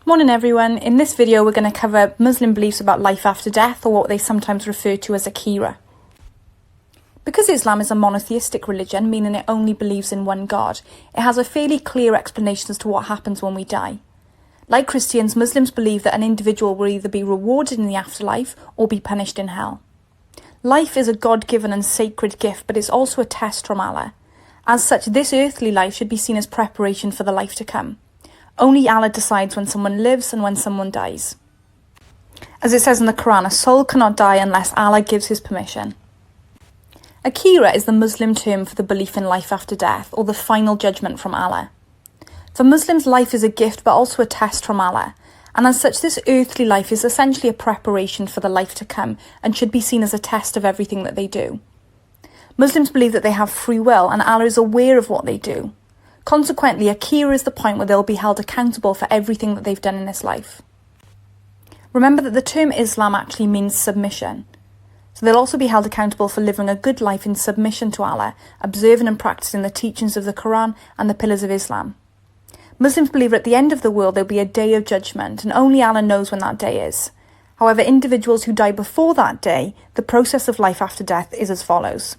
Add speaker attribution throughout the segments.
Speaker 1: Morning everyone, in this video we're going to cover Muslim beliefs about life after death, or what they sometimes refer to as akira. Because Islam is a monotheistic religion, meaning it only believes in one God, it has a fairly clear explanation as to what happens when we die. Like Christians, Muslims believe that an individual will either be rewarded in the afterlife or be punished in hell. Life is a God-given and sacred gift, but it's also a test from Allah. As such, this earthly life should be seen as preparation for the life to come. Only Allah decides when someone lives and when someone dies. As it says in the Quran, a soul cannot die unless Allah gives his permission. Akira is the Muslim term for the belief in life after death, or the final judgment from Allah. For Muslims, life is a gift but also a test from Allah, and as such this earthly life is essentially a preparation for the life to come and should be seen as a test of everything that they do. Muslims believe that they have free will and Allah is aware of what they do. Consequently, akira is the point where they'll be held accountable for everything that they've done in this life. Remember that the term Islam actually means submission. So they'll also be held accountable for living a good life in submission to Allah, observing and practicing the teachings of the Quran and the pillars of Islam. Muslims believe that at the end of the world there'll be a day of judgment, and only Allah knows when that day is. However, individuals who die before that day, the process of life after death is as follows.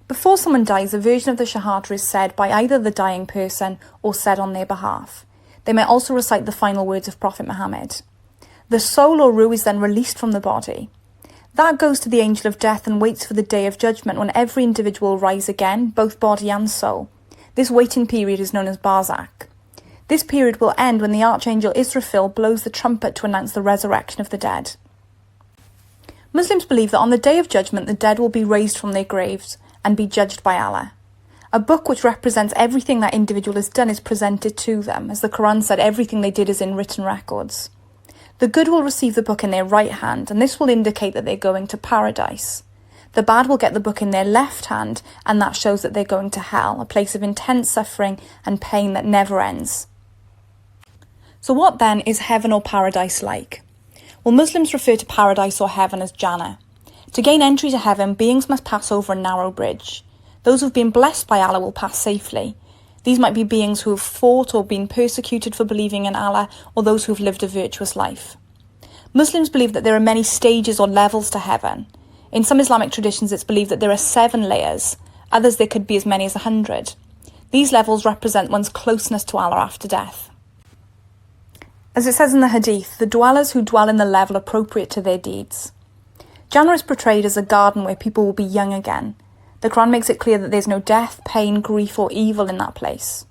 Speaker 1: Before someone dies, a version of the Shahada is said by either the dying person or said on their behalf. They may also recite the final words of Prophet Muhammad. The soul or ruh is then released from the body. That goes to the angel of death and waits for the day of judgment, when every individual will rise again, both body and soul. This waiting period is known as barzakh. This period will end when the archangel Israfil blows the trumpet to announce the resurrection of the dead. Muslims believe that on the day of judgment the dead will be raised from their graves and be judged by Allah. A book which represents everything that individual has done is presented to them. As the Quran said, everything they did is in written records. The good will receive the book in their right hand, and this will indicate that they're going to paradise. The bad will get the book in their left hand, and that shows that they're going to hell, a place of intense suffering and pain that never ends. So what then is heaven or paradise like? Well, Muslims refer to paradise or heaven as Jannah. To gain entry to heaven, beings must pass over a narrow bridge. Those who've been blessed by Allah will pass safely. These might be beings who have fought or been persecuted for believing in Allah, or those who've lived a virtuous life. Muslims believe that there are many stages or levels to heaven. In some Islamic traditions, it's believed that there are 7 layers. Others, there could be as many as 100. These levels represent one's closeness to Allah after death. As it says in the Hadith, the dwellers who dwell in the level appropriate to their deeds. Jannah is portrayed as a garden where people will be young again. The Quran makes it clear that there's no death, pain, grief or evil in that place.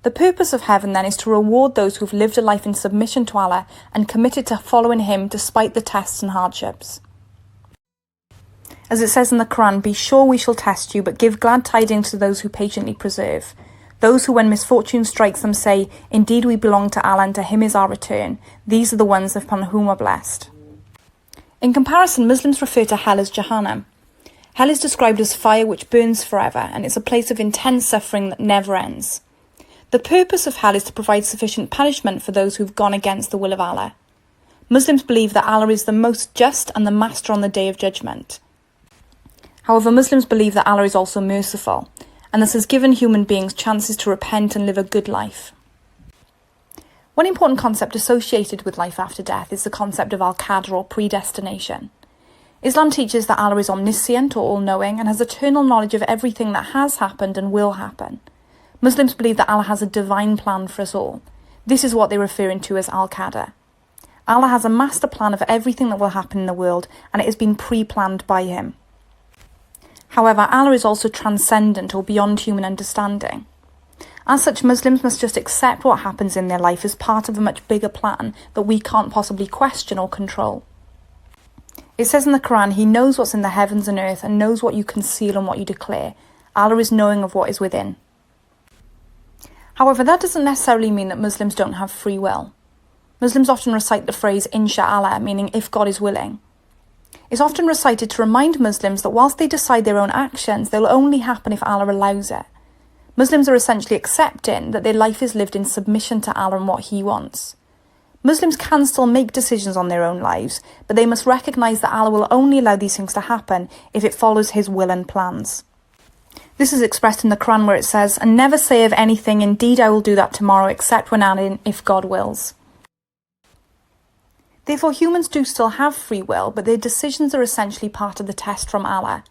Speaker 1: The purpose of heaven then is to reward those who've lived a life in submission to Allah and committed to following Him despite the tests and hardships. As it says in the Quran, be sure we shall test you, but give glad tidings to those who patiently persevere. Those who when misfortune strikes them say, indeed we belong to Allah and to Him is our return. These are the ones upon whom we're blessed. In comparison, Muslims refer to hell as Jahannam. Hell is described as fire which burns forever, and it's a place of intense suffering that never ends. The purpose of hell is to provide sufficient punishment for those who've gone against the will of Allah. Muslims believe that Allah is the most just and the master on the day of judgment. However, Muslims believe that Allah is also merciful, and this has given human beings chances to repent and live a good life. One important concept associated with life after death is the concept of al-qadr, or predestination. Islam teaches that Allah is omniscient or all-knowing and has eternal knowledge of everything that has happened and will happen. Muslims believe that Allah has a divine plan for us all. This is what they're referring to as al-qadr. Allah has a master plan of everything that will happen in the world, and it has been pre-planned by Him. However, Allah is also transcendent or beyond human understanding. As such, Muslims must just accept what happens in their life as part of a much bigger plan that we can't possibly question or control. It says in the Quran, He knows what's in the heavens and earth and knows what you conceal and what you declare. Allah is knowing of what is within. However, that doesn't necessarily mean that Muslims don't have free will. Muslims often recite the phrase Insha'Allah, meaning if God is willing. It's often recited to remind Muslims that whilst they decide their own actions, they'll only happen if Allah allows it. Muslims are essentially accepting that their life is lived in submission to Allah and what He wants. Muslims can still make decisions on their own lives, but they must recognise that Allah will only allow these things to happen if it follows His will and plans. This is expressed in the Quran where it says, and never say of anything, indeed I will do that tomorrow, except when adding, if God wills. Therefore, humans do still have free will, but their decisions are essentially part of the test from Allah.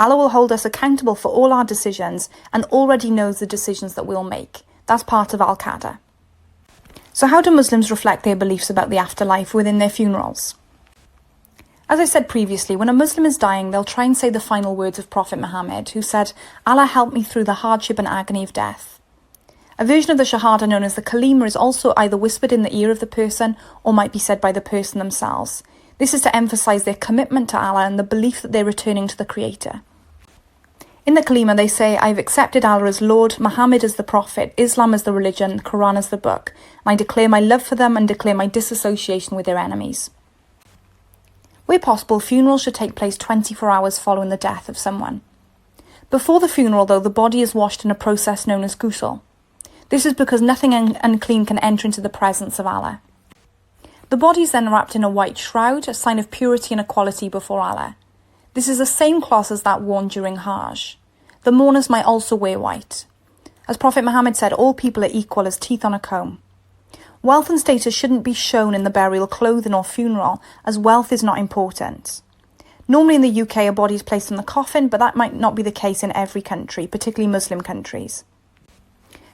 Speaker 1: Allah will hold us accountable for all our decisions and already knows the decisions that we'll make. That's part of Al-Qadr. So how do Muslims reflect their beliefs about the afterlife within their funerals? As I said previously, when a Muslim is dying, they'll try and say the final words of Prophet Muhammad, who said, "Allah help me through the hardship and agony of death." A version of the Shahada known as the Kalima is also either whispered in the ear of the person or might be said by the person themselves. This is to emphasize their commitment to Allah and the belief that they're returning to the Creator. In the Kalima they say, "I've accepted Allah as Lord, Muhammad as the Prophet, Islam as the religion, Quran as the book, and I declare my love for them and declare my disassociation with their enemies." Where possible, funerals should take place 24 hours following the death of someone. Before the funeral, though, the body is washed in a process known as ghusl. This is because nothing unclean can enter into the presence of Allah. The body is then wrapped in a white shroud, a sign of purity and equality before Allah. This is the same cloth as that worn during Hajj. The mourners might also wear white. As Prophet Muhammad said, all people are equal as teeth on a comb. Wealth and status shouldn't be shown in the burial clothing or funeral, as wealth is not important. Normally in the UK, a body is placed in the coffin, but that might not be the case in every country, particularly Muslim countries.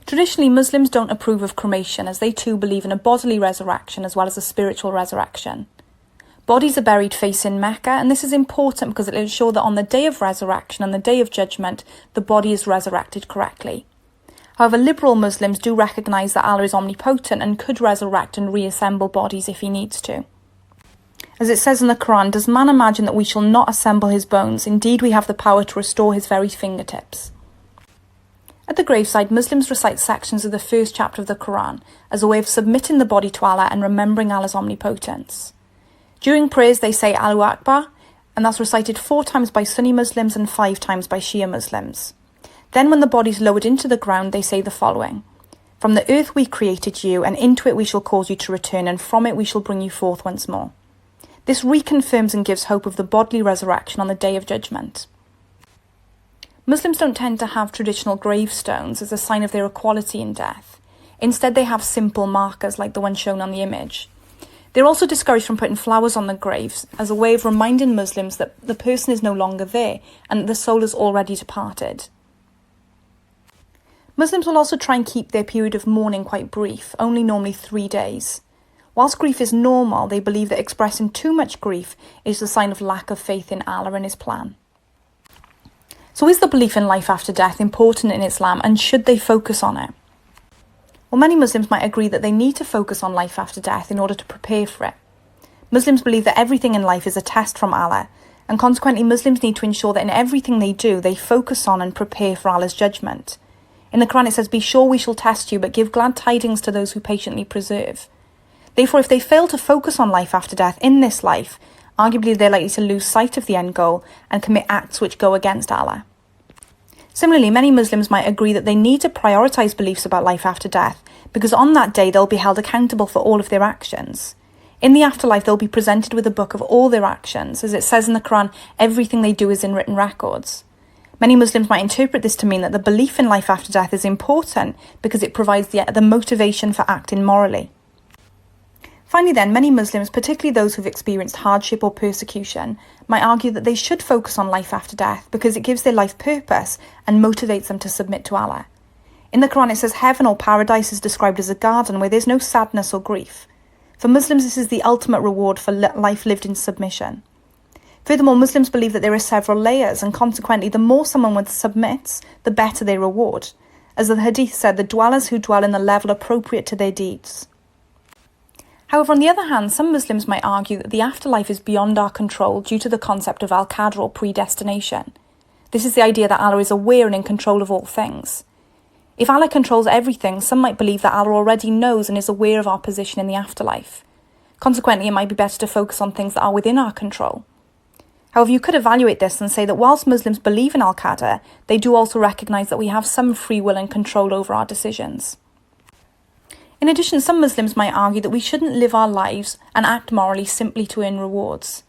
Speaker 1: Traditionally, Muslims don't approve of cremation, as they too believe in a bodily resurrection as well as a spiritual resurrection. Bodies are buried facing Mecca, and this is important because it will ensure that on the day of resurrection and the day of judgment, the body is resurrected correctly. However, liberal Muslims do recognise that Allah is omnipotent and could resurrect and reassemble bodies if he needs to. As it says in the Quran, "Does man imagine that we shall not assemble his bones? Indeed, we have the power to restore his very fingertips." At the graveside, Muslims recite sections of the first chapter of the Quran as a way of submitting the body to Allah and remembering Allah's omnipotence. During prayers, they say Allahu Akbar, and that's recited 4 times by Sunni Muslims and 5 times by Shia Muslims. Then when the body is lowered into the ground, they say the following: "From the earth we created you, and into it we shall cause you to return, and from it we shall bring you forth once more." This reconfirms and gives hope of the bodily resurrection on the Day of Judgment. Muslims don't tend to have traditional gravestones as a sign of their equality in death. Instead, they have simple markers like the one shown on the image. They're also discouraged from putting flowers on the graves as a way of reminding Muslims that the person is no longer there and the soul has already departed. Muslims will also try and keep their period of mourning quite brief, only normally 3 days. Whilst grief is normal, they believe that expressing too much grief is a sign of lack of faith in Allah and his plan. So is the belief in life after death important in Islam, and should they focus on it? Well, many Muslims might agree that they need to focus on life after death in order to prepare for it. Muslims believe that everything in life is a test from Allah, and consequently Muslims need to ensure that in everything they do, they focus on and prepare for Allah's judgment. In the Quran it says, "Be sure we shall test you, but give glad tidings to those who patiently persevere." Therefore, if they fail to focus on life after death in this life, arguably they're likely to lose sight of the end goal and commit acts which go against Allah. Similarly, many Muslims might agree that they need to prioritise beliefs about life after death, because on that day they'll be held accountable for all of their actions. In the afterlife, they'll be presented with a book of all their actions. As it says in the Quran, everything they do is in written records. Many Muslims might interpret this to mean that the belief in life after death is important because it provides the motivation for acting morally. Finally then, many Muslims, particularly those who've experienced hardship or persecution, might argue that they should focus on life after death because it gives their life purpose and motivates them to submit to Allah. In the Quran it says heaven or paradise is described as a garden where there's no sadness or grief. For Muslims, this is the ultimate reward for life lived in submission. Furthermore, Muslims believe that there are several layers, and consequently the more someone submits, the better their reward. As the hadith said, the dwellers who dwell in the level appropriate to their deeds. However, on the other hand, some Muslims might argue that the afterlife is beyond our control due to the concept of al-qadr or predestination. This is the idea that Allah is aware and in control of all things. If Allah controls everything, some might believe that Allah already knows and is aware of our position in the afterlife. Consequently, it might be better to focus on things that are within our control. However, you could evaluate this and say that whilst Muslims believe in al-qadr, they do also recognise that we have some free will and control over our decisions. In addition, some Muslims might argue that we shouldn't live our lives and act morally simply to earn rewards.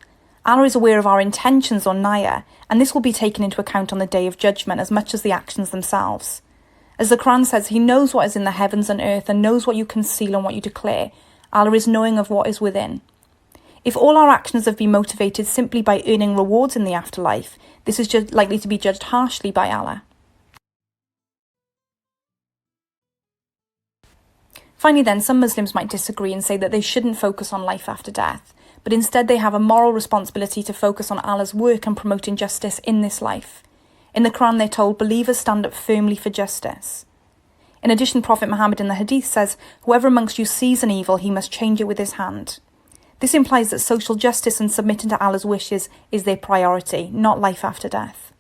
Speaker 1: Allah is aware of our intentions or niyyah, and this will be taken into account on the Day of Judgment as much as the actions themselves. As the Quran says, He knows what is in the heavens and earth and knows what you conceal and what you declare. Allah is knowing of what is within. If all our actions have been motivated simply by earning rewards in the afterlife, this is just likely to be judged harshly by Allah. Finally then, some Muslims might disagree and say that they shouldn't focus on life after death, but instead they have a moral responsibility to focus on Allah's work and promoting justice in this life. In the Quran they're told, believers stand up firmly for justice. In addition, Prophet Muhammad in the Hadith says, whoever amongst you sees an evil, he must change it with his hand. This implies that social justice and submitting to Allah's wishes is their priority, not life after death.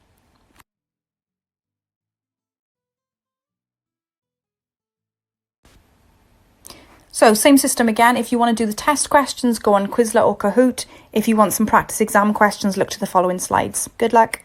Speaker 1: So, same system again. If you want to do the test questions, go on Quizlet or Kahoot. If you want some practice exam questions, look to the following slides. Good luck.